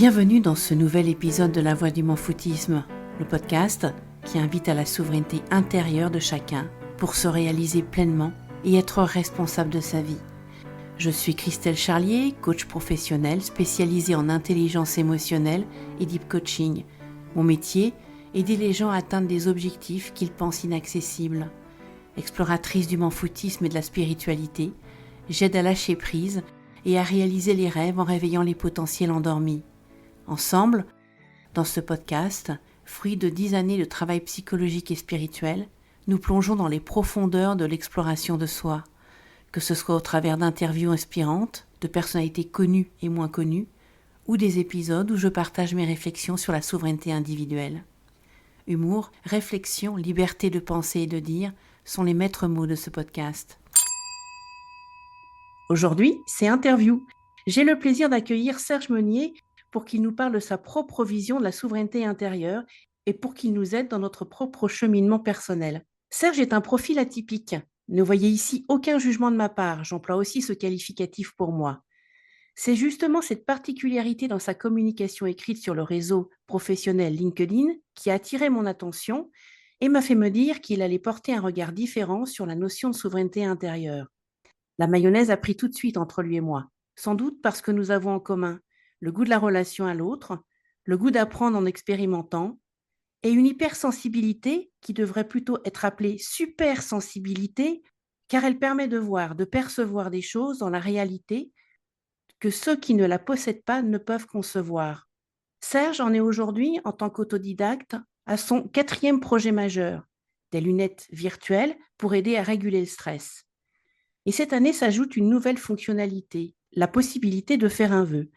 Bienvenue dans ce nouvel épisode de La Voix du M'en-foutisme, le podcast qui invite à la souveraineté intérieure de chacun pour se réaliser pleinement et être responsable de sa vie. Je suis Christelle Charlier, coach professionnel spécialisée en intelligence émotionnelle et deep coaching. Mon métier, aider les gens à atteindre des objectifs qu'ils pensent inaccessibles. Exploratrice du m'en-foutisme et de la spiritualité, j'aide à lâcher prise et à réaliser les rêves en réveillant les potentiels endormis. Ensemble, dans ce podcast, fruit de 10 années de travail psychologique et spirituel, nous plongeons dans les profondeurs de l'exploration de soi, que ce soit au travers d'interviews inspirantes, de personnalités connues et moins connues, ou des épisodes où je partage mes réflexions sur la souveraineté individuelle. Humour, réflexion, liberté de penser et de dire sont les maîtres mots de ce podcast. Aujourd'hui, c'est interview. J'ai le plaisir d'accueillir Serge Meunier pour qu'il nous parle de sa propre vision de la souveraineté intérieure et pour qu'il nous aide dans notre propre cheminement personnel. Serge est un profil atypique. Ne voyez ici aucun jugement de ma part, j'emploie aussi ce qualificatif pour moi. C'est justement cette particularité dans sa communication écrite sur le réseau professionnel LinkedIn qui a attiré mon attention et m'a fait me dire qu'il allait porter un regard différent sur la notion de souveraineté intérieure. La mayonnaise a pris tout de suite entre lui et moi, sans doute parce que nous avons en commun le goût de la relation à l'autre, le goût d'apprendre en expérimentant, et une hypersensibilité qui devrait plutôt être appelée supersensibilité, car elle permet de voir, de percevoir des choses dans la réalité que ceux qui ne la possèdent pas ne peuvent concevoir. Serge en est aujourd'hui, en tant qu'autodidacte, à son 4e projet majeur, des lunettes virtuelles pour aider à réguler le stress. Et cette année s'ajoute une nouvelle fonctionnalité, la possibilité de faire un vœu,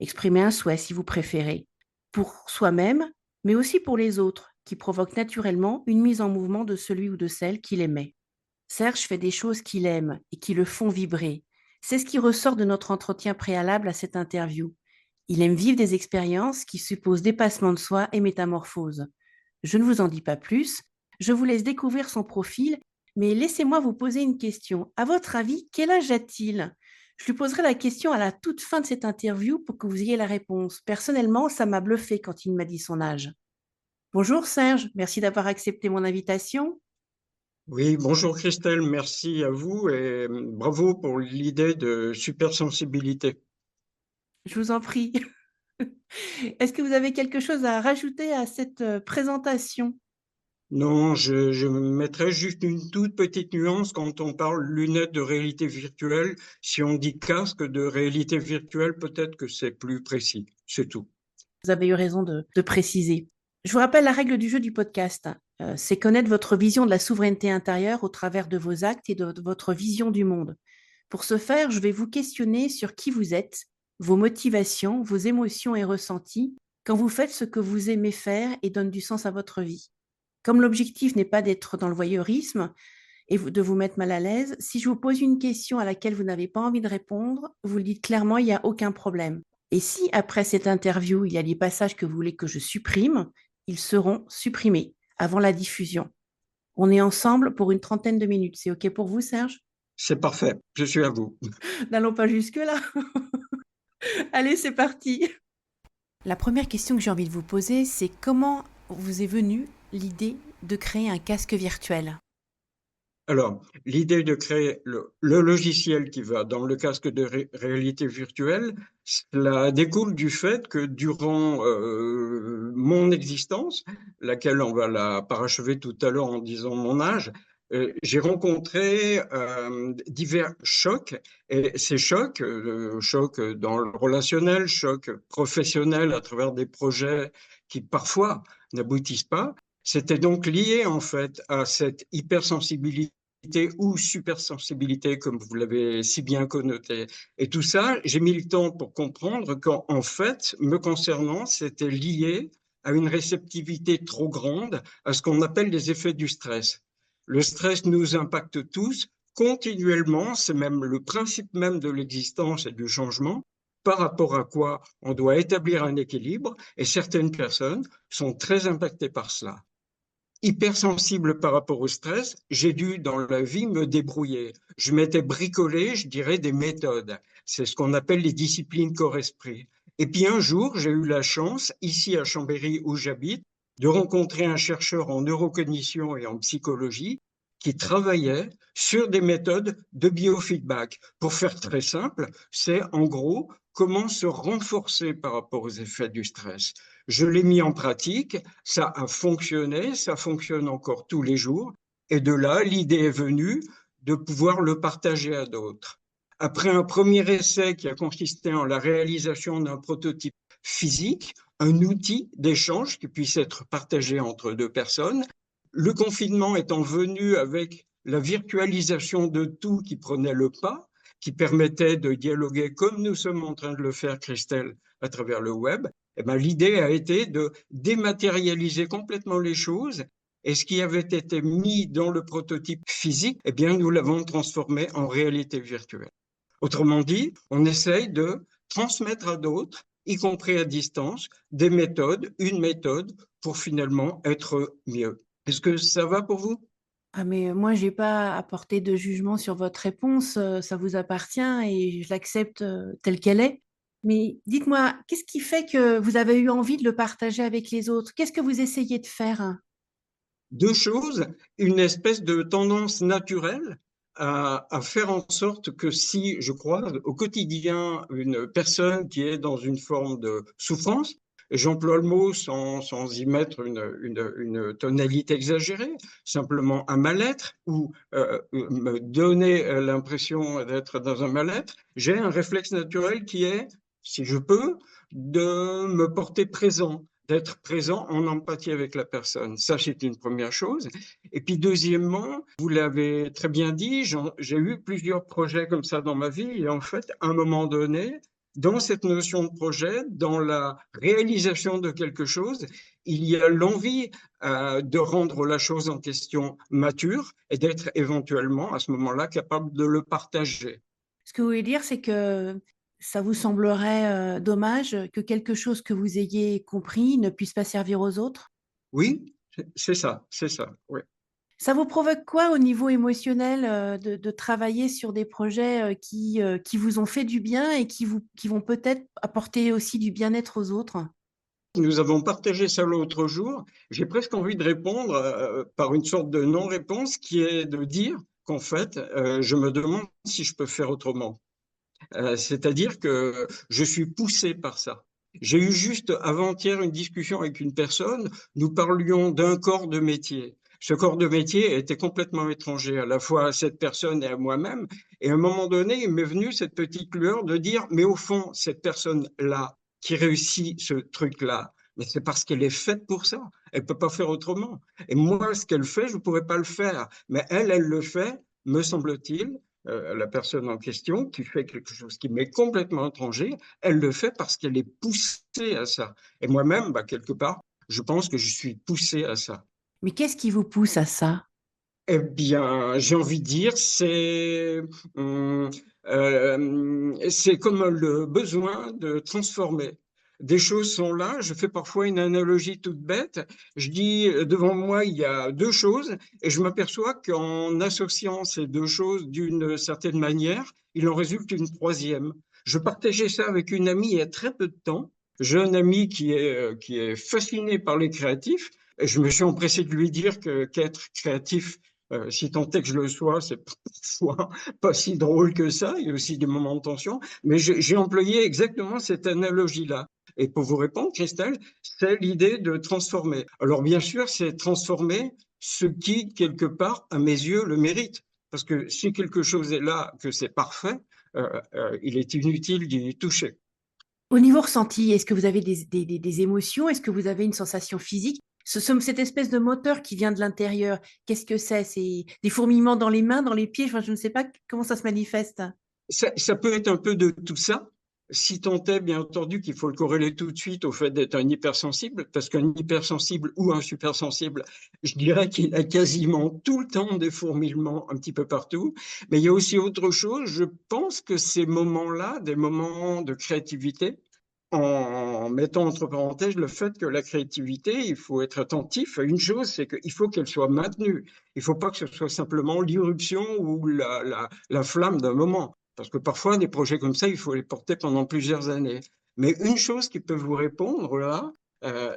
exprimer un souhait si vous préférez, pour soi-même, mais aussi pour les autres, qui provoquent naturellement une mise en mouvement de celui ou de celle qu'il aimait. Serge fait des choses qu'il aime et qui le font vibrer. C'est ce qui ressort de notre entretien préalable à cette interview. Il aime vivre des expériences qui supposent dépassement de soi et métamorphose. Je ne vous en dis pas plus, je vous laisse découvrir son profil, mais laissez-moi vous poser une question. À votre avis, quel âge a-t-il ? Je lui poserai la question à la toute fin de cette interview pour que vous ayez la réponse. Personnellement, ça m'a bluffé quand il m'a dit son âge. Bonjour Serge, merci d'avoir accepté mon invitation. Oui, bonjour Christelle, merci à vous et bravo pour l'idée de supersensibilité. Je vous en prie. Est-ce que vous avez quelque chose à rajouter à cette présentation ? Non, je mettrais juste une toute petite nuance quand on parle lunettes de réalité virtuelle. Si on dit casque de réalité virtuelle, peut-être que c'est plus précis, c'est tout. Vous avez eu raison de préciser. Je vous rappelle la règle du jeu du podcast. C'est connaître votre vision de la souveraineté intérieure au travers de vos actes et de votre vision du monde. Pour ce faire, je vais vous questionner sur qui vous êtes, vos motivations, vos émotions et ressentis quand vous faites ce que vous aimez faire et donne du sens à votre vie. Comme l'objectif n'est pas d'être dans le voyeurisme et de vous mettre mal à l'aise, si je vous pose une question à laquelle vous n'avez pas envie de répondre, vous le dites clairement, il n'y a aucun problème. Et si après cette interview, il y a des passages que vous voulez que je supprime, ils seront supprimés avant la diffusion. On est ensemble pour une 30aine de minutes. C'est OK pour vous, Serge ? C'est parfait, je suis à vous. N'allons pas jusque-là. Allez, c'est parti. La première question que j'ai envie de vous poser, c'est comment vous est venue l'idée de créer un casque virtuel ? Alors, l'idée de créer le logiciel qui va dans le casque de réalité virtuelle, cela découle du fait que durant mon existence, laquelle on va la parachever tout à l'heure en disant mon âge, j'ai rencontré divers chocs, et ces chocs, chocs dans le relationnel, chocs professionnels à travers des projets qui parfois n'aboutissent pas, c'était donc lié en fait à cette hypersensibilité ou supersensibilité, comme vous l'avez si bien connoté. Et tout ça, j'ai mis le temps pour comprendre qu'en fait, me concernant, c'était lié à une réceptivité trop grande à ce qu'on appelle les effets du stress. Le stress nous impacte tous continuellement, c'est même le principe même de l'existence et du changement, par rapport à quoi on doit établir un équilibre, et certaines personnes sont très impactées par cela. Hypersensible par rapport au stress, j'ai dû dans la vie me débrouiller. Je m'étais bricolé, je dirais, des méthodes. C'est ce qu'on appelle les disciplines corps-esprit. Et puis un jour, j'ai eu la chance, ici à Chambéry où j'habite, de rencontrer un chercheur en neurocognition et en psychologie qui travaillait sur des méthodes de biofeedback. Pour faire très simple, c'est en gros comment se renforcer par rapport aux effets du stress. Je l'ai mis en pratique, ça a fonctionné, ça fonctionne encore tous les jours. Et de là, l'idée est venue de pouvoir le partager à d'autres. Après un premier essai qui a consisté en la réalisation d'un prototype physique, un outil d'échange qui puisse être partagé entre deux personnes, le confinement étant venu avec la virtualisation de tout qui prenait le pas, qui permettait de dialoguer comme nous sommes en train de le faire, Christelle, à travers le web, eh ben, l'idée a été de dématérialiser complètement les choses. Et ce qui avait été mis dans le prototype physique, eh bien, nous l'avons transformé en réalité virtuelle. Autrement dit, on essaye de transmettre à d'autres, y compris à distance, des méthodes, une méthode pour finalement être mieux. Est-ce que ça va pour vous? Ah, mais moi, j'ai pas apporté de jugement sur votre réponse, ça vous appartient et je l'accepte telle qu'elle est. Mais dites-moi, qu'est-ce qui fait que vous avez eu envie de le partager avec les autres? Qu'est-ce que vous essayez de faire? Deux choses, une espèce de tendance naturelle à faire en sorte que si je croise au quotidien une personne qui est dans une forme de souffrance, et j'emploie le mot sans y mettre une tonalité exagérée, simplement un mal-être ou me donner l'impression d'être dans un mal-être, j'ai un réflexe naturel qui est, si je peux, de me porter présent, d'être présent en empathie avec la personne. Ça, c'est une première chose. Et puis, deuxièmement, vous l'avez très bien dit, j'ai eu plusieurs projets comme ça dans ma vie. Et en fait, à un moment donné, dans cette notion de projet, dans la réalisation de quelque chose, il y a l'envie de rendre la chose en question mature et d'être éventuellement, à ce moment-là, capable de le partager. Ce que vous voulez dire, c'est que ça vous semblerait dommage que quelque chose que vous ayez compris ne puisse pas servir aux autres? Oui, c'est ça, oui. Ça vous provoque quoi au niveau émotionnel, de travailler sur des projets, qui vous ont fait du bien et qui vont peut-être apporter aussi du bien-être aux autres? Nous avons partagé ça l'autre jour. J'ai presque envie de répondre par une sorte de non-réponse qui est de dire qu'en fait, je me demande si je peux faire autrement. C'est-à-dire que je suis poussé par ça. J'ai eu juste avant-hier une discussion avec une personne. Nous parlions d'un corps de métier. Ce corps de métier était complètement étranger à la fois à cette personne et à moi-même. Et à un moment donné, il m'est venu cette petite lueur de dire, mais au fond, cette personne-là qui réussit ce truc-là, mais c'est parce qu'elle est faite pour ça. Elle peut pas faire autrement. Et moi, ce qu'elle fait, je ne pourrais pas le faire. Mais elle le fait, me semble-t-il, la personne en question qui fait quelque chose qui m'est complètement étranger, elle le fait parce qu'elle est poussée à ça. Et moi-même, bah, quelque part, je pense que je suis poussé à ça. Mais qu'est-ce qui vous pousse à ça? Eh bien, j'ai envie de dire, hum, c'est comme le besoin de transformer. Des choses sont là. Je fais parfois une analogie toute bête. Je dis, devant moi, il y a deux choses, et je m'aperçois qu'en associant ces deux choses d'une certaine manière, il en résulte une troisième. Je partageais ça avec une amie il y a très peu de temps, jeune amie qui est fascinée par les créatifs, et je me suis empressé de lui dire que qu'être créatif, si tant est que je le sois, c'est parfois pas si drôle que ça. Il y a aussi des moments de tension. Mais j'ai employé exactement cette analogie-là. Et pour vous répondre, Christelle, c'est l'idée de transformer. Alors bien sûr, c'est transformer ce qui, quelque part, à mes yeux, le mérite. Parce que si quelque chose est là, que c'est parfait, il est inutile d'y toucher. Au niveau ressenti, est-ce que vous avez des émotions? Est-ce que vous avez une sensation physique? Cette espèce de moteur qui vient de l'intérieur, qu'est-ce que c'est? C'est des fourmillements dans les mains, dans les pieds? Enfin, je ne sais pas comment ça se manifeste. Ça peut être un peu de tout ça, si tant est, bien entendu, qu'il faut le corréler tout de suite au fait d'être un hypersensible, parce qu'un hypersensible ou un supersensible, je dirais qu'il a quasiment tout le temps des fourmillements un petit peu partout. Mais il y a aussi autre chose. Je pense que ces moments-là, des moments de créativité, en mettant entre parenthèses le fait que la créativité, il faut être attentif à une chose, c'est qu'il faut qu'elle soit maintenue. Il ne faut pas que ce soit simplement l'irruption ou la flamme d'un moment. Parce que parfois, des projets comme ça, il faut les porter pendant plusieurs années. Mais une chose qui peut vous répondre là,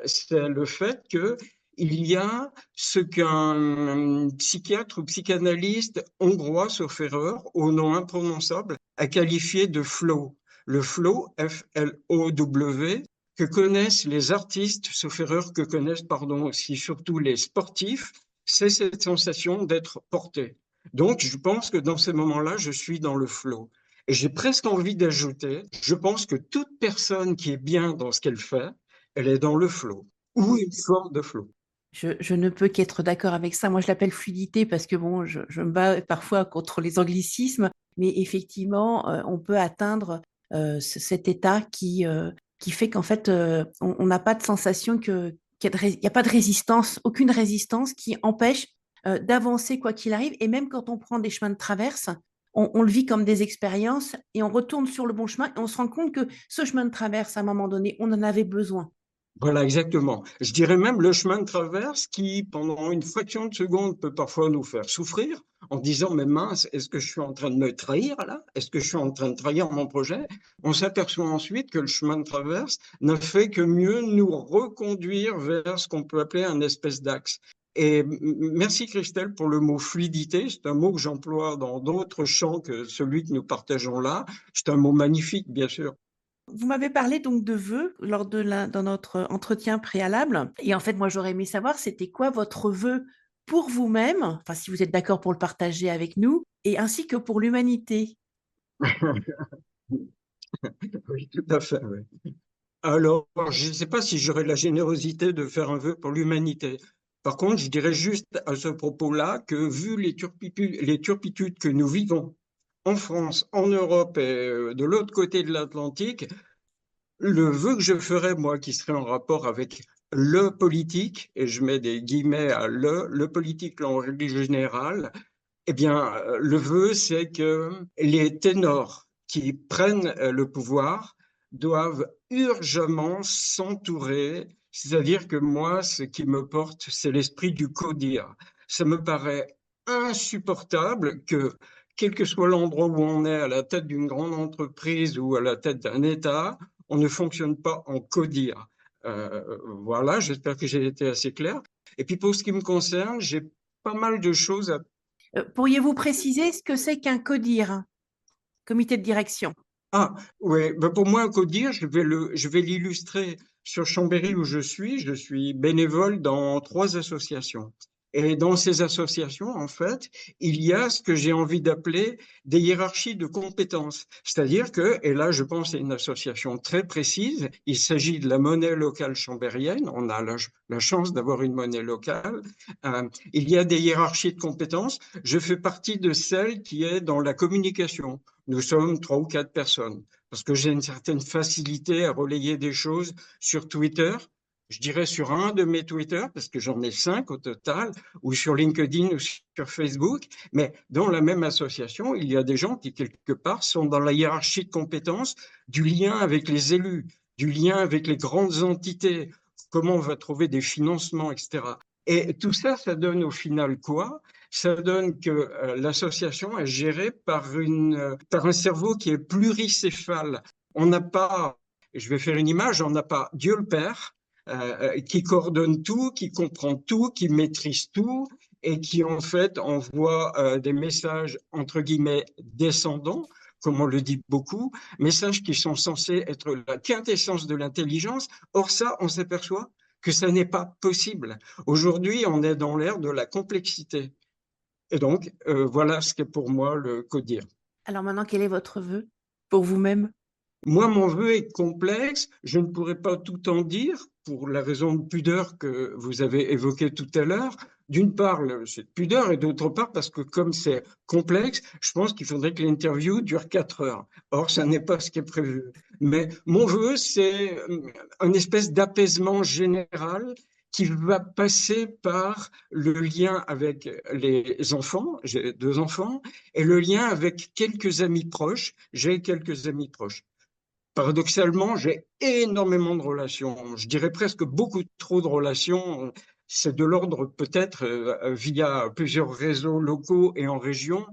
c'est le fait que il y a ce qu'un psychiatre ou psychanalyste hongrois, sauf erreur, au nom imprononçable, a qualifié de flow. Le flow, F-L-O-W, que connaissent les artistes, sauf erreur, que connaissent, pardon, aussi surtout les sportifs, c'est cette sensation d'être porté. Donc, je pense que dans ces moments-là, je suis dans le flow. Et j'ai presque envie d'ajouter, je pense que toute personne qui est bien dans ce qu'elle fait, elle est dans le flow, ou une forme de flow. Je ne peux qu'être d'accord avec ça. Moi, je l'appelle fluidité parce que bon, je me bats parfois contre les anglicismes, mais effectivement, on peut atteindre cet état qui fait qu'en fait, on n'a pas de sensation qu'il y a pas de résistance, aucune résistance qui empêche d'avancer quoi qu'il arrive. Et même quand on prend des chemins de traverse, on le vit comme des expériences et on retourne sur le bon chemin et on se rend compte que ce chemin de traverse, à un moment donné, on en avait besoin. Voilà, exactement. Je dirais même le chemin de traverse qui, pendant une fraction de seconde, peut parfois nous faire souffrir en disant, mais mince, est-ce que je suis en train de me trahir là? Est-ce que je suis en train de trahir mon projet? On s'aperçoit ensuite que le chemin de traverse ne fait que mieux nous reconduire vers ce qu'on peut appeler un espèce d'axe. Et merci Christelle pour le mot fluidité. C'est un mot que j'emploie dans d'autres champs que celui que nous partageons là. C'est un mot magnifique, bien sûr. Vous m'avez parlé donc de vœux dans notre entretien préalable. Et en fait, moi, j'aurais aimé savoir, c'était quoi votre vœu pour vous-même, enfin, si vous êtes d'accord pour le partager avec nous, et ainsi que pour l'humanité. Oui, tout à fait. Oui. Alors, je ne sais pas si j'aurais la générosité de faire un vœu pour l'humanité. Par contre, je dirais juste à ce propos-là que vu les turpitudes que nous vivons en France, en Europe et de l'autre côté de l'Atlantique, le vœu que je ferais, moi, qui serait en rapport avec le politique, et je mets des guillemets à le politique en règle générale, eh bien, le vœu, c'est que les ténors qui prennent le pouvoir doivent urgemment s'entourer. C'est-à-dire que moi, ce qui me porte, c'est l'esprit du codir. Ça me paraît insupportable que, quel que soit l'endroit où on est, à la tête d'une grande entreprise ou à la tête d'un État, on ne fonctionne pas en codir. Voilà, j'espère que j'ai été assez clair. Et puis pour ce qui me concerne, j'ai pas mal de choses à. Pourriez-vous préciser ce que c'est qu'un CODIR, comité de direction? Ah, oui, ben pour moi, un codir, je vais l'illustrer sur Chambéry où je suis. Je suis bénévole dans 3 associations. Et dans ces associations, en fait, il y a ce que j'ai envie d'appeler des hiérarchies de compétences. C'est-à-dire que, et là, je pense à une association très précise, il s'agit de la monnaie locale chambérienne. On a la chance d'avoir une monnaie locale. Il y a des hiérarchies de compétences. Je fais partie de celle qui est dans la communication. Nous sommes 3 ou 4 personnes parce que j'ai une certaine facilité à relayer des choses sur Twitter. Je dirais sur un de mes Twitter, parce que j'en ai 5 au total, ou sur LinkedIn ou sur Facebook. Mais dans la même association, il y a des gens qui, quelque part, sont dans la hiérarchie de compétences du lien avec les élus, du lien avec les grandes entités, comment on va trouver des financements, etc. Et tout ça, ça donne au final quoi? Ça donne que l'association est gérée par un cerveau qui est pluricéphale. On n'a pas, je vais faire une image, on n'a pas Dieu le Père qui coordonne tout, qui comprend tout, qui maîtrise tout et qui en fait envoie des messages entre guillemets descendants, comme on le dit beaucoup, messages qui sont censés être la quintessence de l'intelligence. Or ça, on s'aperçoit que ça n'est pas possible. Aujourd'hui, on est dans l'ère de la complexité. Et donc, voilà ce qu'est pour moi le codir. Alors maintenant, quel est votre vœu pour vous-même? Moi, mon vœu est complexe. Je ne pourrais pas tout en dire pour la raison de pudeur que vous avez évoquée tout à l'heure. D'une part, cette pudeur, et d'autre part, parce que comme c'est complexe, je pense qu'il faudrait que l'interview dure 4 heures. Or, ça n'est pas ce qui est prévu. Mais mon vœu, c'est une espèce d'apaisement général qui va passer par le lien avec les enfants, j'ai 2 enfants, et le lien avec quelques amis proches. J'ai quelques amis proches. Paradoxalement, j'ai énormément de relations. Je dirais presque beaucoup trop de relations. C'est de l'ordre peut-être via plusieurs réseaux locaux et en région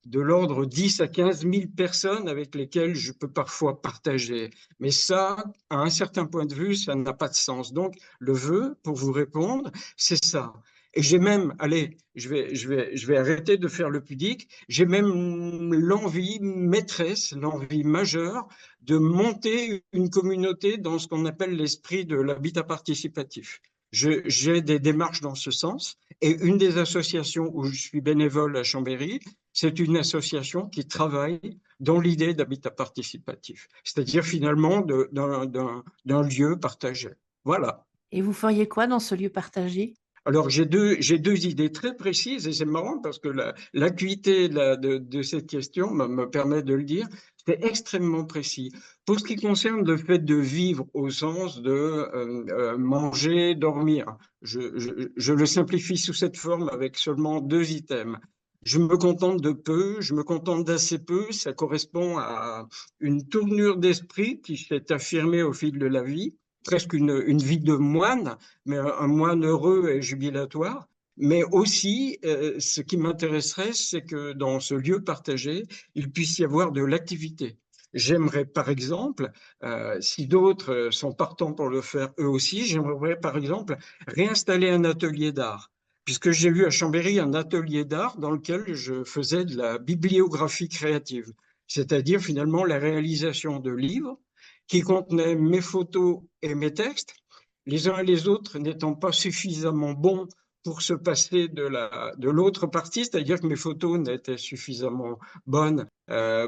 de l'ordre 10 à 15 000 personnes avec lesquelles je peux parfois partager. Mais ça, à un certain point de vue, ça n'a pas de sens. Donc, le vœu, pour vous répondre, c'est ça. Et j'ai même, allez, je vais arrêter de faire le pudique, j'ai même l'envie maîtresse, l'envie majeure de monter une communauté dans ce qu'on appelle l'esprit de l'habitat participatif. J'ai des démarches dans ce sens et une des associations où je suis bénévole à Chambéry, c'est une association qui travaille dans l'idée d'habitat participatif, c'est-à-dire finalement d'un lieu partagé. Voilà. Et vous feriez quoi dans ce lieu partagé? Alors, j'ai deux idées très précises et c'est marrant parce que l'acuité de cette question me permet de le dire. C'est extrêmement précis. Pour ce qui concerne le fait de vivre au sens de manger, dormir, je le simplifie sous cette forme avec seulement deux items. Je me contente de peu, je me contente d'assez peu. Ça correspond à une tournure d'esprit qui s'est affirmée au fil de la vie, presque une vie de moine, mais un moine heureux et jubilatoire. Mais aussi, ce qui m'intéresserait, c'est que dans ce lieu partagé, il puisse y avoir de l'activité. J'aimerais, par exemple, si d'autres sont partants pour le faire eux aussi, j'aimerais, par exemple, réinstaller un atelier d'art. Puisque j'ai eu à Chambéry un atelier d'art dans lequel je faisais de la bibliographie créative, c'est-à-dire finalement la réalisation de livres qui contenaient mes photos et mes textes, les uns et les autres n'étant pas suffisamment bons pour se passer de l'autre partie, c'est-à-dire que mes photos n'étaient suffisamment bonnes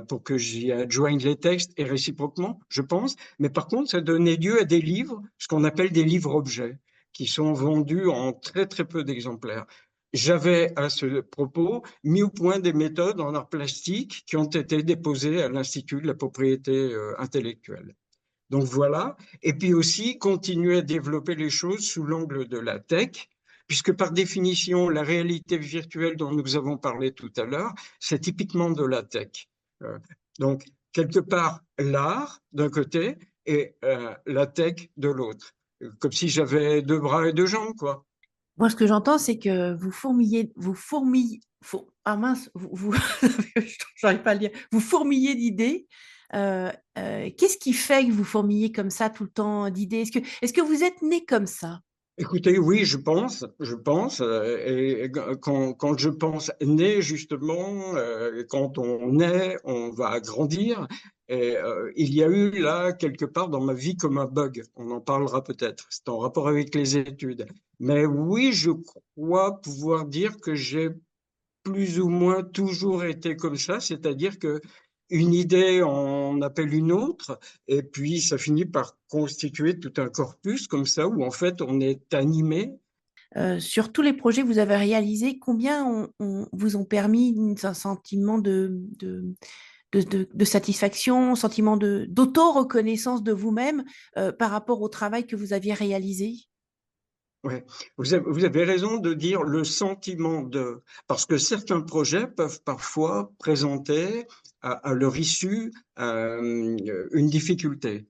pour que j'y adjoigne les textes et réciproquement, je pense. Mais par contre, ça donnait lieu à des livres, ce qu'on appelle des livres-objets, qui sont vendus en très très peu d'exemplaires. J'avais à ce propos mis au point des méthodes en art plastique qui ont été déposées à l'Institut de la propriété intellectuelle. Donc voilà, et puis aussi continuer à développer les choses sous l'angle de la tech, puisque par définition, la réalité virtuelle dont nous avons parlé tout à l'heure, c'est typiquement de la tech. Euh, donc, quelque part, l'art d'un côté et la tech de l'autre. Comme si j'avais deux bras et deux jambes, quoi. Moi, ce que j'entends, c'est que ah mince, j'arrive pas à le dire, vous fourmillez d'idées. Qu'est-ce qui fait que vous fourmillez comme ça tout le temps d'idées? Est-ce que vous êtes né comme ça? Écoutez, oui, je pense, et quand je pense né, justement, quand on naît, on va grandir, et il y a eu là, quelque part dans ma vie, comme un bug, on en parlera peut-être, c'est en rapport avec les études, mais oui, je crois pouvoir dire que j'ai plus ou moins toujours été comme ça, c'est-à-dire que une idée en appelle une autre, et puis ça finit par constituer tout un corpus comme ça, où en fait on est animé. Sur tous les projets que vous avez réalisés, combien vous ont permis un sentiment de satisfaction, sentiment d'auto-reconnaissance de vous-même par rapport au travail que vous aviez réalisé? Ouais. Vous avez raison de dire le sentiment de, parce que certains projets peuvent parfois présenter à leur issue une difficulté.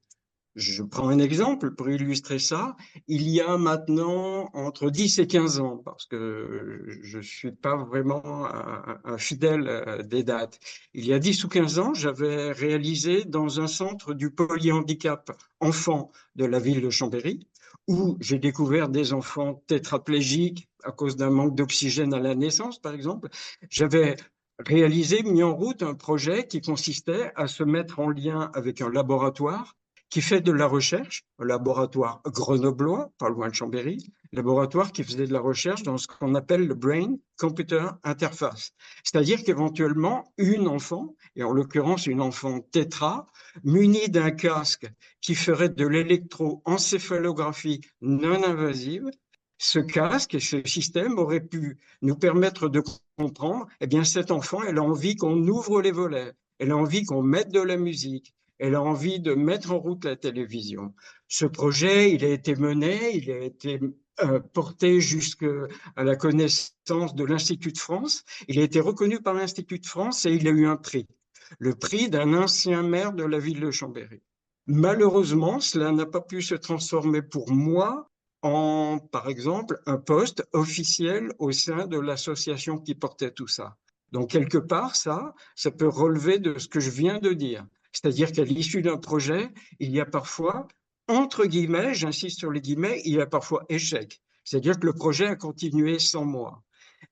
Je prends un exemple pour illustrer ça. Il y a maintenant entre 10 et 15 ans, parce que je ne suis pas vraiment un fidèle des dates. Il y a 10 ou 15 ans, j'avais réalisé dans un centre du polyhandicap enfant de la ville de Chambéry, où j'ai découvert des enfants tétraplégiques à cause d'un manque d'oxygène à la naissance, par exemple. J'avais réalisé, mis en route un projet qui consistait à se mettre en lien avec un laboratoire qui fait de la recherche, un laboratoire grenoblois, pas loin de Chambéry, laboratoire qui faisait de la recherche dans ce qu'on appelle le Brain Computer Interface. C'est-à-dire qu'éventuellement, une enfant, et en l'occurrence une enfant tétra, munie d'un casque qui ferait de l'électroencéphalographie non invasive, ce casque et ce système auraient pu nous permettre de comprendre, eh bien, cet enfant, elle a envie qu'on ouvre les volets, elle a envie qu'on mette de la musique, elle a envie de mettre en route la télévision. Ce projet, il a été mené, il a été porté jusqu'à la connaissance de l'Institut de France. Il a été reconnu par l'Institut de France et il a eu un prix, le prix d'un ancien maire de la ville de Chambéry. Malheureusement, cela n'a pas pu se transformer pour moi en, par exemple, un poste officiel au sein de l'association qui portait tout ça. Donc, quelque part, ça peut relever de ce que je viens de dire. C'est-à-dire qu'à l'issue d'un projet, il y a parfois, entre guillemets, j'insiste sur les guillemets, il y a parfois échec. C'est-à-dire que le projet a continué sans moi.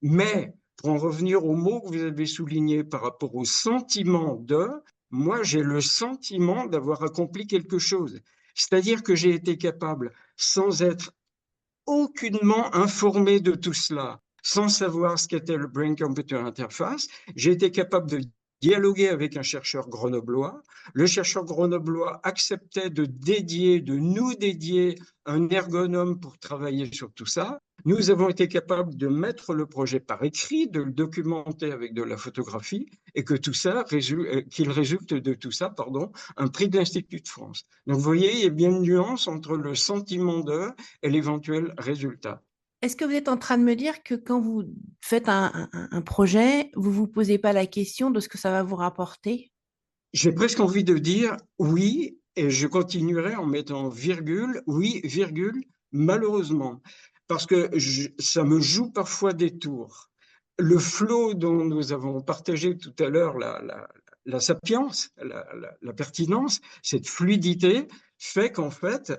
Mais, pour en revenir au mot que vous avez souligné par rapport au sentiment de, moi, j'ai le sentiment d'avoir accompli quelque chose. C'est-à-dire que j'ai été capable, sans être aucunement informé de tout cela, sans savoir ce qu'était le Brain Computer Interface, j'ai été capable de dialoguer avec un chercheur grenoblois. Le chercheur grenoblois acceptait de nous dédier un ergonome pour travailler sur tout ça. Nous avons été capables de mettre le projet par écrit, de le documenter avec de la photographie, et que tout ça qu'il résulte de tout ça, pardon, un prix de l'Institut de France. Donc, vous voyez, il y a bien une nuance entre le sentiment de et l'éventuel résultat. Est-ce que vous êtes en train de me dire que quand vous faites un projet, vous ne vous posez pas la question de ce que ça va vous rapporter? J'ai presque envie de dire oui, et je continuerai en mettant virgule, oui, virgule, malheureusement, parce que ça me joue parfois des tours. Le flow dont nous avons partagé tout à l'heure, la sapience, la pertinence, cette fluidité, fait qu'en fait,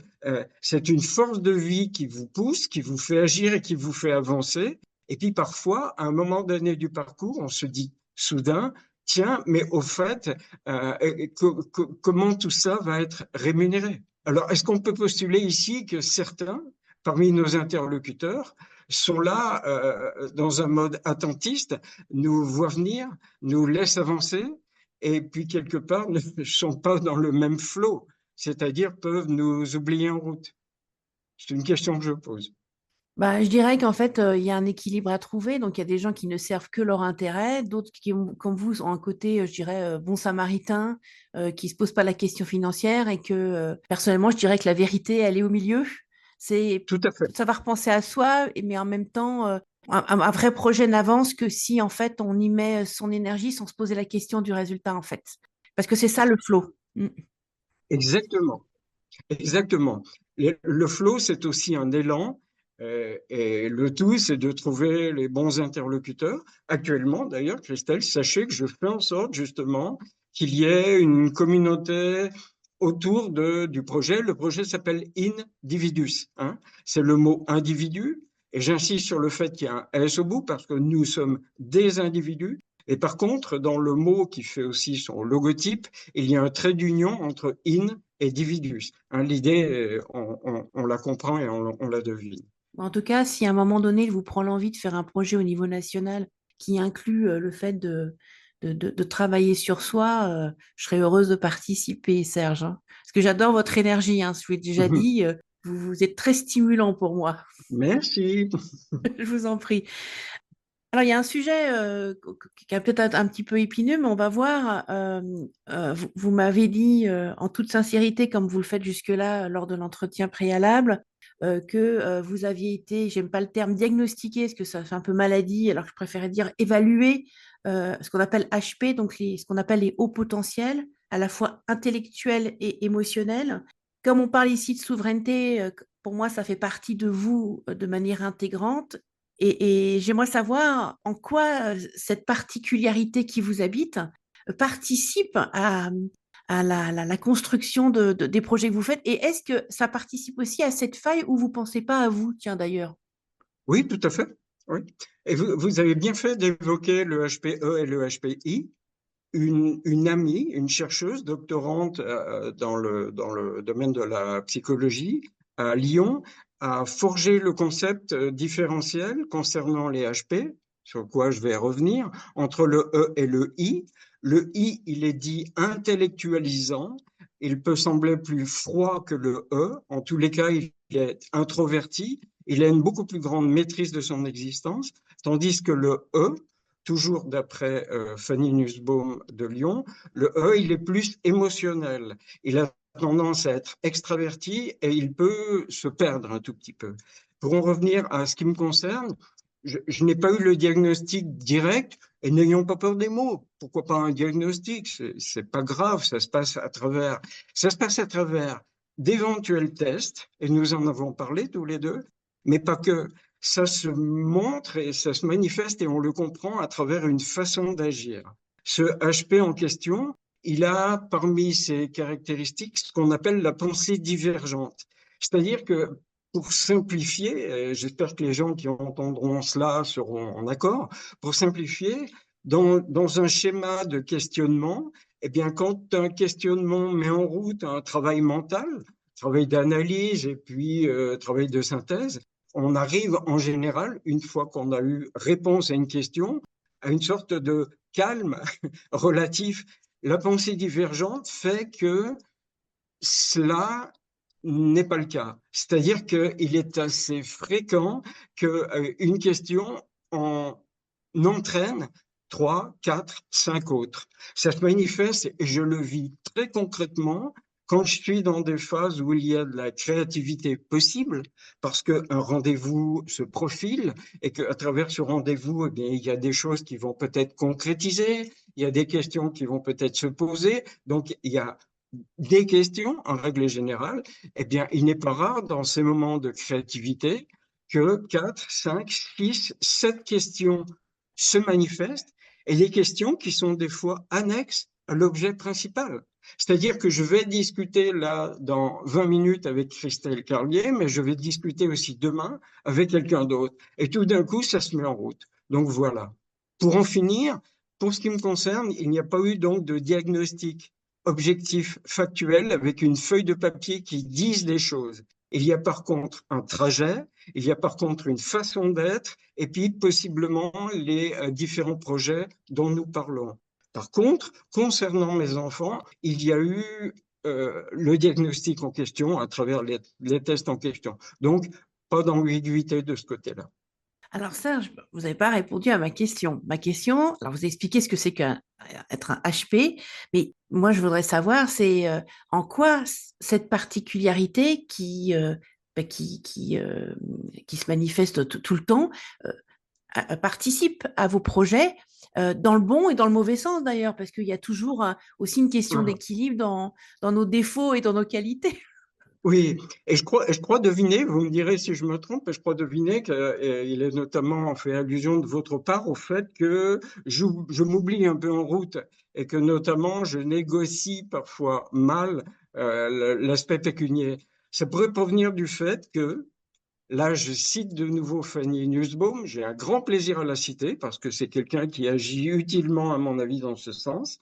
c'est une force de vie qui vous pousse, qui vous fait agir et qui vous fait avancer. Et puis parfois, à un moment donné du parcours, on se dit soudain, tiens, mais au fait, comment tout ça va être rémunéré? Alors, est-ce qu'on peut postuler ici que certains, parmi nos interlocuteurs, sont là dans un mode attentiste, nous voient venir, nous laissent avancer, et puis quelque part ne sont pas dans le même flot, c'est-à-dire peuvent nous oublier en route? C'est une question que je pose. Bah, je dirais qu'en fait, il y a un équilibre à trouver. Donc, il y a des gens qui ne servent que leur intérêt, d'autres qui, comme vous, ont un côté, je dirais, bon samaritain, qui ne se posent pas la question financière et que, personnellement, je dirais que la vérité, elle est au milieu. C'est Tout à fait. savoir penser à soi, mais en même temps, un vrai projet n'avance que si, en fait, on y met son énergie sans se poser la question du résultat, en fait. Parce que c'est ça le flow. Mm. Exactement. Exactement. Le flow, c'est aussi un élan. Et le tout, c'est de trouver les bons interlocuteurs. Actuellement, d'ailleurs, Christelle, sachez que je fais en sorte justement qu'il y ait une communauté autour du projet. Le projet s'appelle Individus, hein. C'est le mot individu. Et j'insiste sur le fait qu'il y a un S au bout parce que nous sommes des individus. Et par contre, dans le mot qui fait aussi son logotype, il y a un trait d'union entre in et dividus. Hein, l'idée, on la comprend et on la devine. En tout cas, si à un moment donné, il vous prend l'envie de faire un projet au niveau national qui inclut le fait de travailler sur soi, je serais heureuse de participer, Serge, hein. Parce que j'adore votre énergie, hein, je vous l'ai déjà dit, vous êtes très stimulant pour moi. Merci. Je vous en prie. Alors, il y a un sujet qui est peut-être un petit peu épineux, mais on va voir. Vous m'avez dit en toute sincérité, comme vous le faites jusque-là lors de l'entretien préalable, que vous aviez été, j'aime pas le terme diagnostiqué, parce que ça fait un peu maladie, alors que je préférais dire évalué, ce qu'on appelle HP, donc ce qu'on appelle les hauts potentiels, à la fois intellectuels et émotionnels. Comme on parle ici de souveraineté, pour moi, ça fait partie de vous de manière intégrante. Et j'aimerais savoir en quoi cette particularité qui vous habite participe à la construction des projets que vous faites. Et est-ce que ça participe aussi à cette faille où vous ne pensez pas à vous, tiens d'ailleurs? Oui, tout à fait. Oui. Et vous avez bien fait d'évoquer le HPE et le HPI. Une amie, une chercheuse doctorante dans le domaine de la psychologie à Lyon, a forgé le concept différentiel concernant les HP, sur quoi je vais revenir, entre le E et le I. Le I, il est dit intellectualisant. Il peut sembler plus froid que le E. En tous les cas, il est introverti. Il a une beaucoup plus grande maîtrise de son existence, tandis que le E, toujours d'après Fanny Nussbaum de Lyon, le E, il est plus émotionnel. Il a tendance à être extraverti et il peut se perdre un tout petit peu. Pour en revenir à ce qui me concerne, je n'ai pas eu le diagnostic direct et n'ayons pas peur des mots. Pourquoi pas un diagnostic? C'est pas grave, ça se passe à travers d'éventuels tests et nous en avons parlé tous les deux, mais pas que. ça se montre et ça se manifeste et on le comprend à travers une façon d'agir. Ce HP en question, il a parmi ses caractéristiques ce qu'on appelle la pensée divergente. C'est-à-dire que pour simplifier, j'espère que les gens qui entendront cela seront en accord, pour simplifier, dans un schéma de questionnement, eh bien, quand un questionnement met en route un travail mental, travail d'analyse et puis travail de synthèse, on arrive en général, une fois qu'on a eu réponse à une question, à une sorte de calme relatif. La pensée divergente fait que cela n'est pas le cas. C'est-à-dire qu'il est assez fréquent qu'une question en entraîne trois, quatre, cinq autres. Ça se manifeste et je le vis très concrètement quand je suis dans des phases où il y a de la créativité possible, parce qu'un rendez-vous se profile et qu'à travers ce rendez-vous, eh bien, il y a des choses qui vont peut-être concrétiser, il y a des questions qui vont peut-être se poser. Donc, il y a des questions, en règle générale, eh bien, il n'est pas rare dans ces moments de créativité que 4, 5, 6, 7 questions se manifestent et les questions qui sont des fois annexes à l'objet principal. C'est-à-dire que je vais discuter là dans 20 minutes avec Christelle Carlier, mais je vais discuter aussi demain avec quelqu'un d'autre. Et tout d'un coup, ça se met en route. Donc voilà. Pour en finir, pour ce qui me concerne, il n'y a pas eu donc de diagnostic objectif factuel avec une feuille de papier qui dise les choses. Il y a par contre un trajet, il y a par contre une façon d'être et puis possiblement les différents projets dont nous parlons. Par contre, concernant mes enfants, il y a eu le diagnostic en question à travers les tests en question. Donc, pas d'ambiguïté de ce côté-là. Alors Serge, vous n'avez pas répondu à ma question. Ma question, alors vous expliquez ce que c'est qu'être un HP, mais moi je voudrais savoir, c'est en quoi cette particularité bah, qui se manifeste tout le temps euh, participe à vos projets, dans le bon et dans le mauvais sens d'ailleurs, parce qu'il y a toujours aussi une question Voilà. d'équilibre dans nos défauts et dans nos qualités. Oui, et je crois deviner, vous me direz si je me trompe, et je crois deviner qu'il est notamment fait allusion de votre part au fait que je m'oublie un peu en route et que notamment je négocie parfois mal l'aspect pécunier. Ça pourrait provenir du fait que, là je cite de nouveau Fanny Nussbaum, j'ai un grand plaisir à la citer parce que c'est quelqu'un qui agit utilement à mon avis dans ce sens.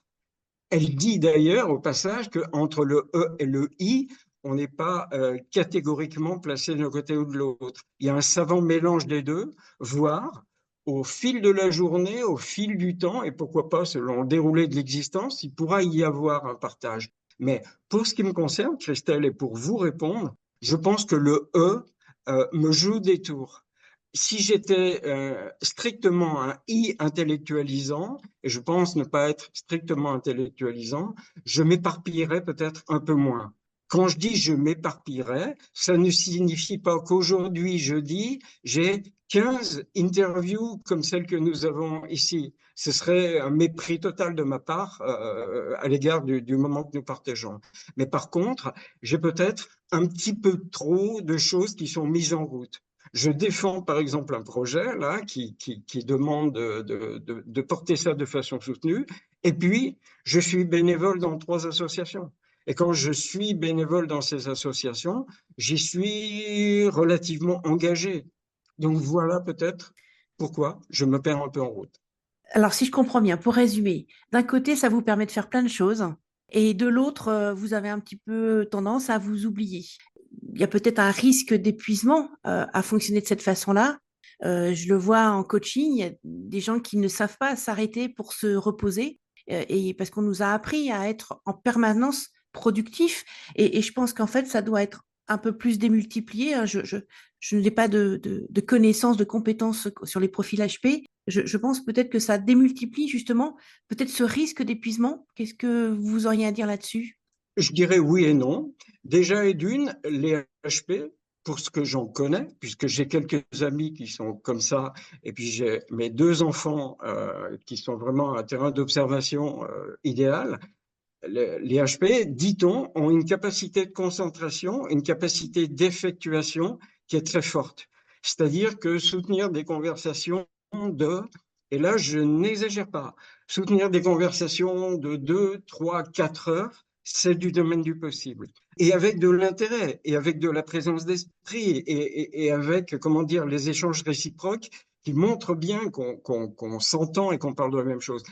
Elle dit d'ailleurs au passage qu'entre le E et le I, on n'est pas catégoriquement placé d'un côté ou de l'autre. Il y a un savant mélange des deux, voire au fil de la journée, au fil du temps, et pourquoi pas selon le déroulé de l'existence, il pourra y avoir un partage. Mais pour ce qui me concerne, Christelle, et pour vous répondre, je pense que le E me joue des tours. Si j'étais strictement un I intellectualisant, et je pense ne pas être strictement intellectualisant, je m'éparpillerais peut-être un peu moins. Quand je dis je m'éparpillerais, ça ne signifie pas qu'aujourd'hui je dis j'ai 15 interviews comme celle que nous avons ici. Ce serait un mépris total de ma part à l'égard du moment que nous partageons. Mais par contre, j'ai peut-être un petit peu trop de choses qui sont mises en route. Je défends par exemple un projet là qui demande de porter ça de façon soutenue. Et puis, je suis bénévole dans 3 associations. Et quand je suis bénévole dans ces associations, j'y suis relativement engagé. Donc voilà peut-être pourquoi je me perds un peu en route. Alors, si je comprends bien, pour résumer, d'un côté, ça vous permet de faire plein de choses, et de l'autre, vous avez un petit peu tendance à vous oublier. Il y a peut-être un risque d'épuisement à fonctionner de cette façon-là. Je le vois en coaching, il y a des gens qui ne savent pas s'arrêter pour se reposer, et parce qu'on nous a appris à être en permanence productif, et je pense qu'en fait, ça doit être un peu plus démultiplié, hein. Je n'ai pas de connaissances, de compétences sur les profils HP. Je pense peut-être que ça démultiplie justement peut-être ce risque d'épuisement. Qu'est-ce que vous auriez à dire là-dessus? Je dirais oui et non. Déjà et d'une, les HP, pour ce que j'en connais, puisque j'ai quelques amis qui sont comme ça, et puis j'ai mes 2 enfants qui sont vraiment un terrain d'observation idéal. Les HP, dit-on, ont une capacité de concentration, une capacité d'effectuation qui est très forte. C'est-à-dire que soutenir des conversations de, et là je n'exagère pas, soutenir des conversations de 2, 3, 4 heures, c'est du domaine du possible. Et avec de l'intérêt, et avec de la présence d'esprit, et avec, comment dire, les échanges réciproques qui montrent bien qu'on s'entend et qu'on parle de la même chose.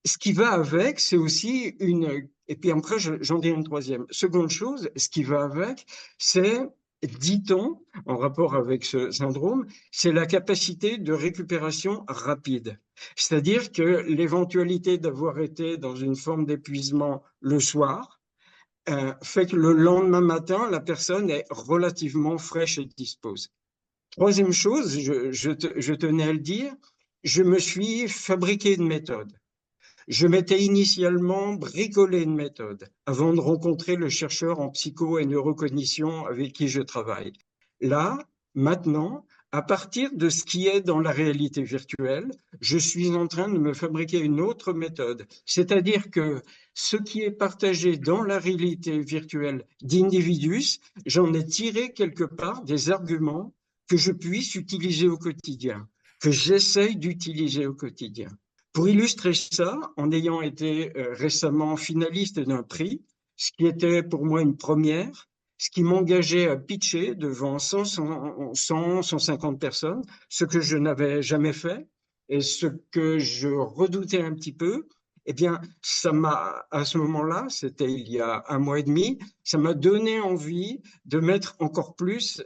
Ce qui va avec, c'est aussi une... Et puis après, j'en dis une troisième. Seconde chose, ce qui va avec, c'est, dit-on, en rapport avec ce syndrome, c'est la capacité de récupération rapide. C'est-à-dire que l'éventualité d'avoir été dans une forme d'épuisement le soir fait que le lendemain matin, la personne est relativement fraîche et dispose. Troisième chose, je tenais à le dire, je me suis fabriqué une méthode. Je m'étais initialement bricolé une méthode avant de rencontrer le chercheur en psycho et neurocognition avec qui je travaille. Là, maintenant, à partir de ce qui est dans la réalité virtuelle, je suis en train de me fabriquer une autre méthode. C'est-à-dire que ce qui est partagé dans la réalité virtuelle d'individus, j'en ai tiré quelque part des arguments que je puisse utiliser au quotidien, que j'essaye d'utiliser au quotidien. Pour illustrer ça, en ayant été récemment finaliste d'un prix, ce qui était pour moi une première, ce qui m'engageait à pitcher devant 150 personnes, ce que je n'avais jamais fait et ce que je redoutais un petit peu, eh bien, ça m'a, à ce moment-là, c'était il y a un mois et demi, ça m'a donné envie de mettre encore plus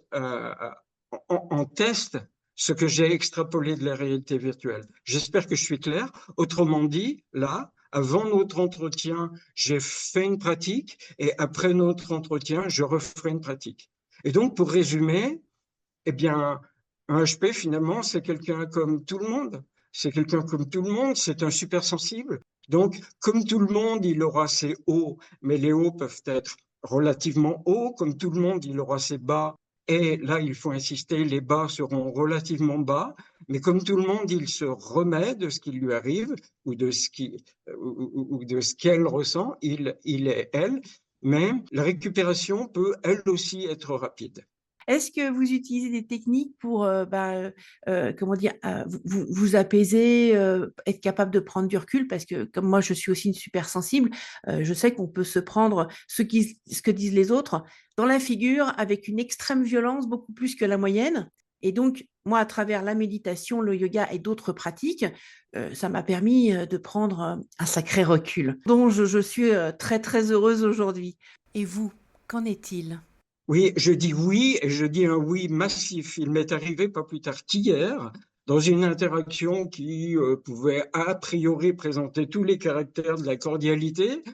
en test ce que j'ai extrapolé de la réalité virtuelle. J'espère que je suis clair. Autrement dit, là, avant notre entretien, j'ai fait une pratique et après notre entretien, je referai une pratique. Et donc, pour résumer, eh bien, un HP, finalement, c'est quelqu'un comme tout le monde. C'est quelqu'un comme tout le monde, c'est un super sensible. Donc, comme tout le monde, il aura ses hauts, mais les hauts peuvent être relativement hauts. Comme tout le monde, il aura ses bas. Et là, il faut insister, les bas seront relativement bas. Mais comme tout le monde, il se remet de ce qui lui arrive ou de ce qu'elle ressent. Il est elle. Mais la récupération peut, elle aussi, être rapide. Est-ce que vous utilisez des techniques pour comment dire, vous apaiser, être capable de prendre du recul? Parce que comme moi, je suis aussi une super sensible, je sais qu'on peut se prendre ce que disent les autres dans la figure avec une extrême violence, beaucoup plus que la moyenne. Et donc, moi, à travers la méditation, le yoga et d'autres pratiques, ça m'a permis de prendre un sacré recul, dont je suis très, très heureuse aujourd'hui. Et vous, qu'en est-il? Oui, je dis oui et je dis un oui massif. Il m'est arrivé pas plus tard qu'hier, dans une interaction qui pouvait a priori présenter tous les caractères de la cordialité,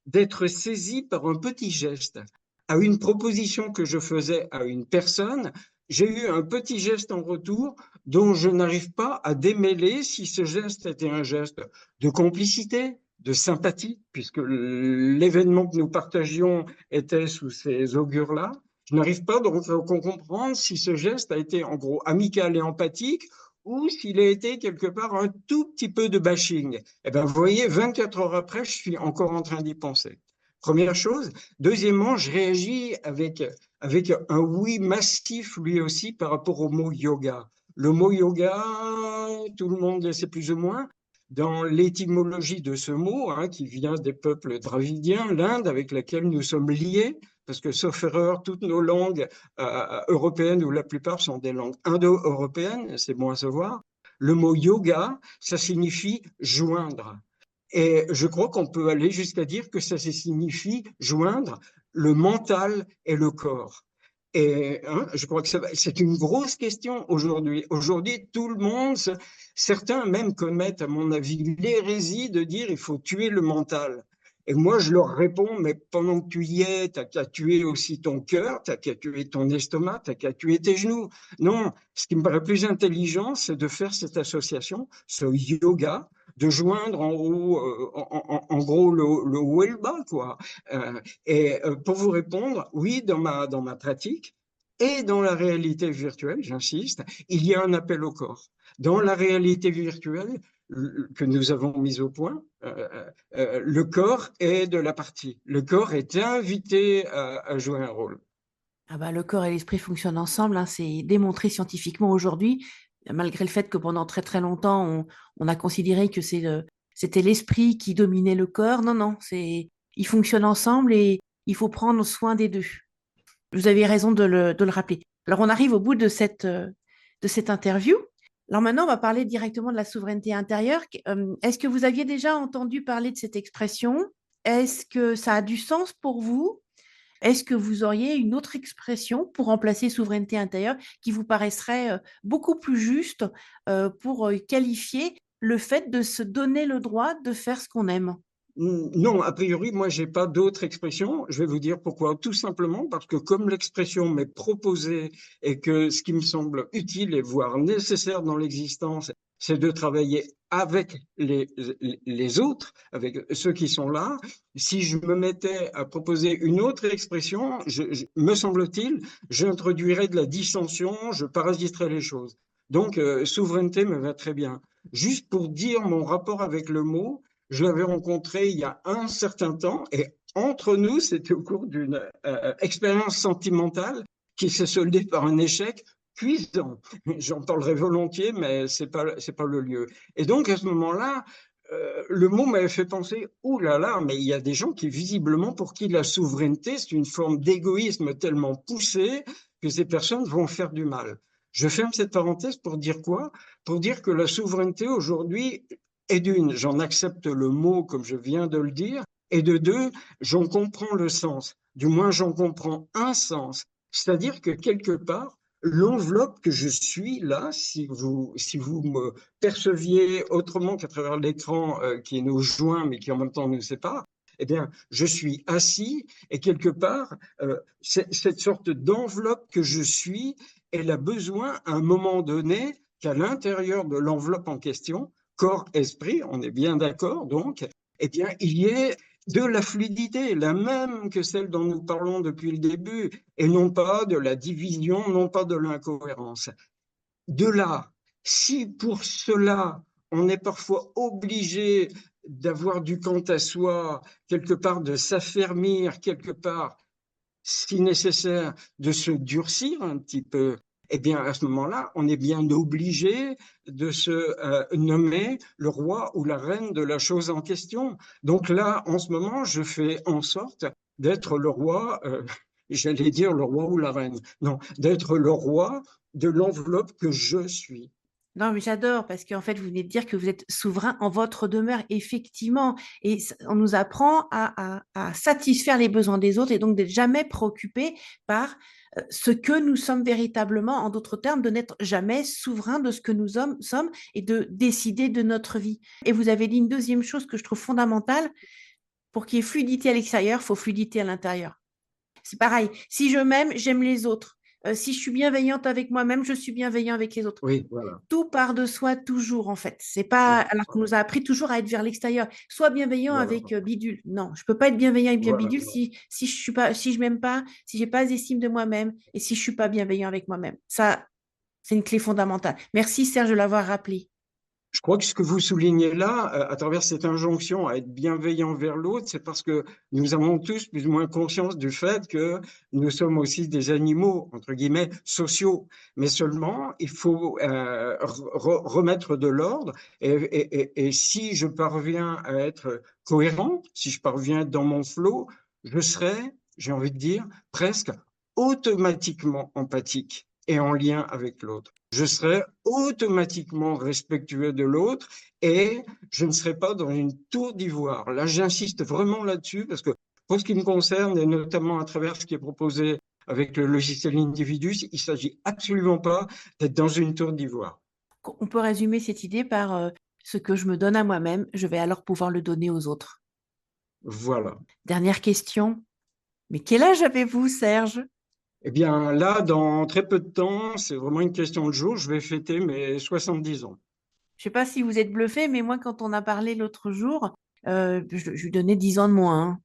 d'être saisi par un petit geste. À une proposition que je faisais à une personne, j'ai eu un petit geste en retour dont je n'arrive pas à démêler si ce geste était un geste de complicité, de sympathie, puisque l'événement que nous partagions était sous ces augures-là. Je n'arrive pas donc à comprendre si ce geste a été en gros amical et empathique ou s'il a été quelque part un tout petit peu de bashing. Eh bien, vous voyez, 24 heures après, je suis encore en train d'y penser. Première chose. Deuxièmement, je réagis avec un oui massif, lui aussi, par rapport au mot yoga. Le mot yoga, tout le monde le sait plus ou moins. Dans l'étymologie de ce mot, hein, qui vient des peuples dravidiens, l'Inde, avec laquelle nous sommes liés, parce que, sauf erreur, toutes nos langues européennes, ou la plupart sont des langues indo-européennes, c'est bon à savoir. Le mot yoga, ça signifie joindre. Et je crois qu'on peut aller jusqu'à dire que ça signifie joindre le mental et le corps. Et hein, je crois que c'est une grosse question aujourd'hui. Aujourd'hui, tout le monde, certains même commettent, à mon avis, l'hérésie de dire il faut tuer le mental. Et moi, je leur réponds, mais pendant que tu y es, tu n'as qu'à tuer aussi ton cœur, tu n'as qu'à tuer ton estomac, tu n'as qu'à tuer tes genoux. Non, ce qui me paraît plus intelligent, c'est de faire cette association, ce yoga, de joindre en haut, en gros, le haut et le bas, quoi. Et pour vous répondre, oui, dans ma pratique et dans la réalité virtuelle, j'insiste, il y a un appel au corps. Dans la réalité virtuelle que nous avons mise au point, le corps est de la partie. Le corps est invité à jouer un rôle. Ah bah, le corps et l'esprit fonctionnent ensemble, hein, c'est démontré scientifiquement aujourd'hui, malgré le fait que pendant très très longtemps, on a considéré que c'était l'esprit qui dominait le corps. Non, non, ils fonctionnent ensemble et il faut prendre soin des deux. Vous avez raison de le rappeler. Alors, on arrive au bout de cette interview. Alors maintenant, on va parler directement de la souveraineté intérieure. Est-ce que vous aviez déjà entendu parler de cette expression? Est-ce que ça a du sens pour vous? Est-ce que vous auriez une autre expression pour remplacer souveraineté intérieure qui vous paraîtrait beaucoup plus juste pour qualifier le fait de se donner le droit de faire ce qu'on aime? Non, a priori, moi, j'ai pas d'autre expression. Je vais vous dire pourquoi. Tout simplement parce que comme l'expression m'est proposée et que ce qui me semble utile et voire nécessaire dans l'existence, c'est de travailler avec les autres, avec ceux qui sont là. Si je me mettais à proposer une autre expression, me semble-t-il, j'introduirais de la dissension, je parasiterais les choses. Donc, souveraineté me va très bien. Juste pour dire mon rapport avec le mot, je l'avais rencontré il y a un certain temps et entre nous, c'était au cours d'une expérience sentimentale qui s'est soldée par un échec cuisant. J'en parlerai volontiers, mais c'est pas le lieu. Et donc, à ce moment-là, le mot m'avait fait penser, ouh là là, mais il y a des gens qui, visiblement, pour qui la souveraineté, c'est une forme d'égoïsme tellement poussée que ces personnes vont faire du mal. Je ferme cette parenthèse pour dire quoi? Pour dire que la souveraineté aujourd'hui, et d'une, j'en accepte le mot comme je viens de le dire, et de deux, j'en comprends le sens. Du moins, j'en comprends un sens. C'est-à-dire que quelque part, l'enveloppe que je suis là, si vous me perceviez autrement qu'à travers l'écran qui nous joint, mais qui en même temps nous sépare, eh bien, je suis assis et quelque part, cette sorte d'enveloppe que je suis, elle a besoin à un moment donné qu'à l'intérieur de l'enveloppe en question, corps, esprit, on est bien d'accord donc, eh bien, il y ait de la fluidité, la même que celle dont nous parlons depuis le début, et non pas de la division, non pas de l'incohérence. De là, si pour cela, on est parfois obligé d'avoir du quant à soi, quelque part de s'affermir, quelque part si nécessaire, de se durcir un petit peu, eh bien, à ce moment-là, on est bien obligé de se nommer le roi ou la reine de la chose en question. Donc là, en ce moment, je fais en sorte d'être le roi, j'allais dire le roi ou la reine, non, d'être le roi de l'enveloppe que je suis. Non, mais j'adore parce qu'en fait, vous venez de dire que vous êtes souverain en votre demeure, effectivement. Et on nous apprend à satisfaire les besoins des autres et donc d'être jamais préoccupé par ce que nous sommes véritablement, en d'autres termes, de n'être jamais souverain de ce que nous sommes et de décider de notre vie. Et vous avez dit une deuxième chose que je trouve fondamentale. Pour qu'il y ait fluidité à l'extérieur, il faut fluidité à l'intérieur. C'est pareil. Si je m'aime, j'aime les autres. Si je suis bienveillante avec moi-même, je suis bienveillant avec les autres. Oui, voilà. Tout part de soi toujours, en fait. C'est pas, Voilà, alors qu'on nous a appris toujours à être vers l'extérieur. Sois bienveillant voilà, avec Bidule. Non, je peux pas être bienveillant avec bien voilà. Bidule si je suis pas, si je m'aime pas, si j'ai pas d'estime de moi-même et si je suis pas bienveillant avec moi-même. Ça, c'est une clé fondamentale. Merci Serge de l'avoir rappelé. Je crois que ce que vous soulignez là, à travers cette injonction à être bienveillant vers l'autre, c'est parce que nous avons tous plus ou moins conscience du fait que nous sommes aussi des animaux, entre guillemets, sociaux. Mais seulement, il faut remettre de l'ordre. Et si je parviens à être cohérent, si je parviens à être dans mon flot, je serai, j'ai envie de dire, presque automatiquement empathique et en lien avec l'autre. Je serai automatiquement respectueux de l'autre et je ne serai pas dans une tour d'ivoire. Là, j'insiste vraiment là-dessus parce que pour ce qui me concerne, et notamment à travers ce qui est proposé avec le logiciel Individus, il ne s'agit absolument pas d'être dans une tour d'ivoire. On peut résumer cette idée par ce que je me donne à moi-même, je vais alors pouvoir le donner aux autres. Voilà. Dernière question. Mais quel âge avez-vous, Serge? Eh bien, là, dans très peu de temps, c'est vraiment une question de jour, je vais fêter mes 70 ans. Je ne sais pas si vous êtes bluffé, mais moi, quand on a parlé l'autre jour, je lui donnais 10 ans de moins, hein.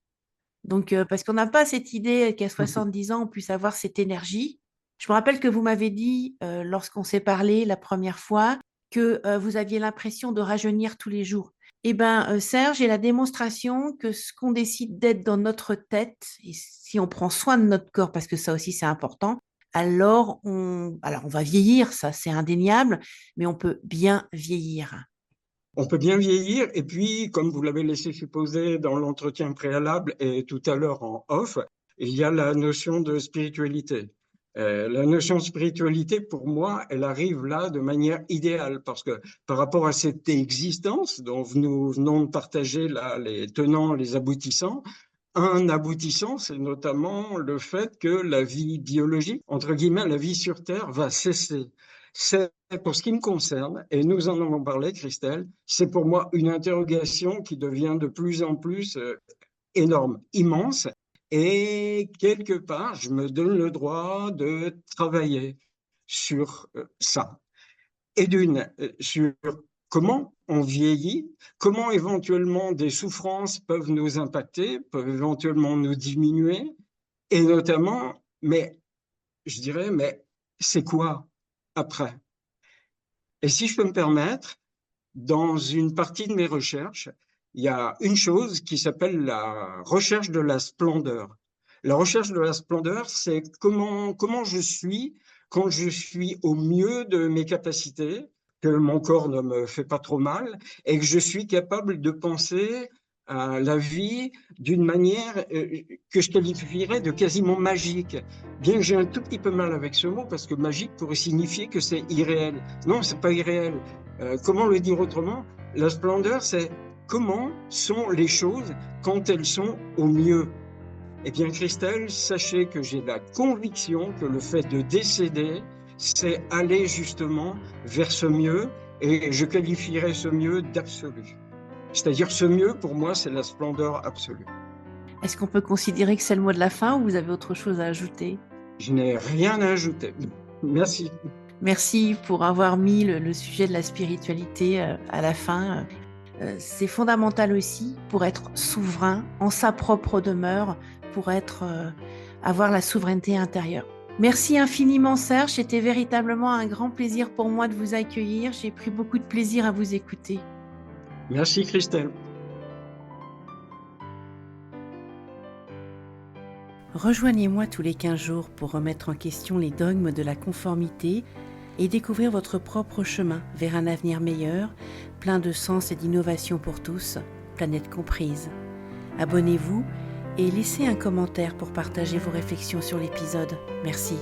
Donc, parce qu'on n'a pas cette idée qu'à 70 ans, on puisse avoir cette énergie. Je me rappelle que vous m'avez dit, lorsqu'on s'est parlé la première fois, que vous aviez l'impression de rajeunir tous les jours. Eh bien, Serge, j'ai la démonstration que ce qu'on décide d'être dans notre tête, et si on prend soin de notre corps, parce que ça aussi c'est important, alors on va vieillir, ça c'est indéniable, mais on peut bien vieillir. On peut bien vieillir, et puis, comme vous l'avez laissé supposer dans l'entretien préalable et tout à l'heure en off, il y a la notion de spiritualité. La notion de spiritualité, pour moi, elle arrive là de manière idéale, parce que par rapport à cette existence dont nous venons de partager là les tenants, les aboutissants, un aboutissant, c'est notamment le fait que la vie biologique, entre guillemets, la vie sur Terre va cesser. C'est pour ce qui me concerne, et nous en avons parlé, Christelle, c'est pour moi une interrogation qui devient de plus en plus énorme, immense, et quelque part, je me donne le droit de travailler sur ça. Et sur comment on vieillit, comment éventuellement des souffrances peuvent nous impacter, peuvent éventuellement nous diminuer, et notamment, mais je dirais, mais c'est quoi après? Et si je peux me permettre, dans une partie de mes recherches, il y a une chose qui s'appelle la recherche de la splendeur. La recherche de la splendeur, c'est comment je suis quand je suis au mieux de mes capacités, que mon corps ne me fait pas trop mal et que je suis capable de penser à la vie d'une manière que je qualifierais de quasiment magique. Bien que j'ai un tout petit peu mal avec ce mot parce que magique pourrait signifier que c'est irréel. Non, c'est pas irréel. Comment le dire autrement? La splendeur, c'est comment sont les choses quand elles sont au mieux. Eh bien, Christelle, sachez que j'ai la conviction que le fait de décéder, c'est aller justement vers ce mieux, et je qualifierais ce mieux d'absolu. C'est-à-dire ce mieux, pour moi, c'est la splendeur absolue. Est-ce qu'on peut considérer que c'est le mot de la fin ou vous avez autre chose à ajouter? Je n'ai rien à ajouter. Merci. Merci pour avoir mis le sujet de la spiritualité à la fin. C'est fondamental aussi pour être souverain en sa propre demeure, pour avoir la souveraineté intérieure. Merci infiniment Serge, c'était véritablement un grand plaisir pour moi de vous accueillir. J'ai pris beaucoup de plaisir à vous écouter. Merci, Christelle. Rejoignez-moi tous les 15 jours pour remettre en question les dogmes de la conformité et découvrir votre propre chemin vers un avenir meilleur, plein de sens et d'innovation pour tous, planète comprise. Abonnez-vous et laissez un commentaire pour partager vos réflexions sur l'épisode. Merci.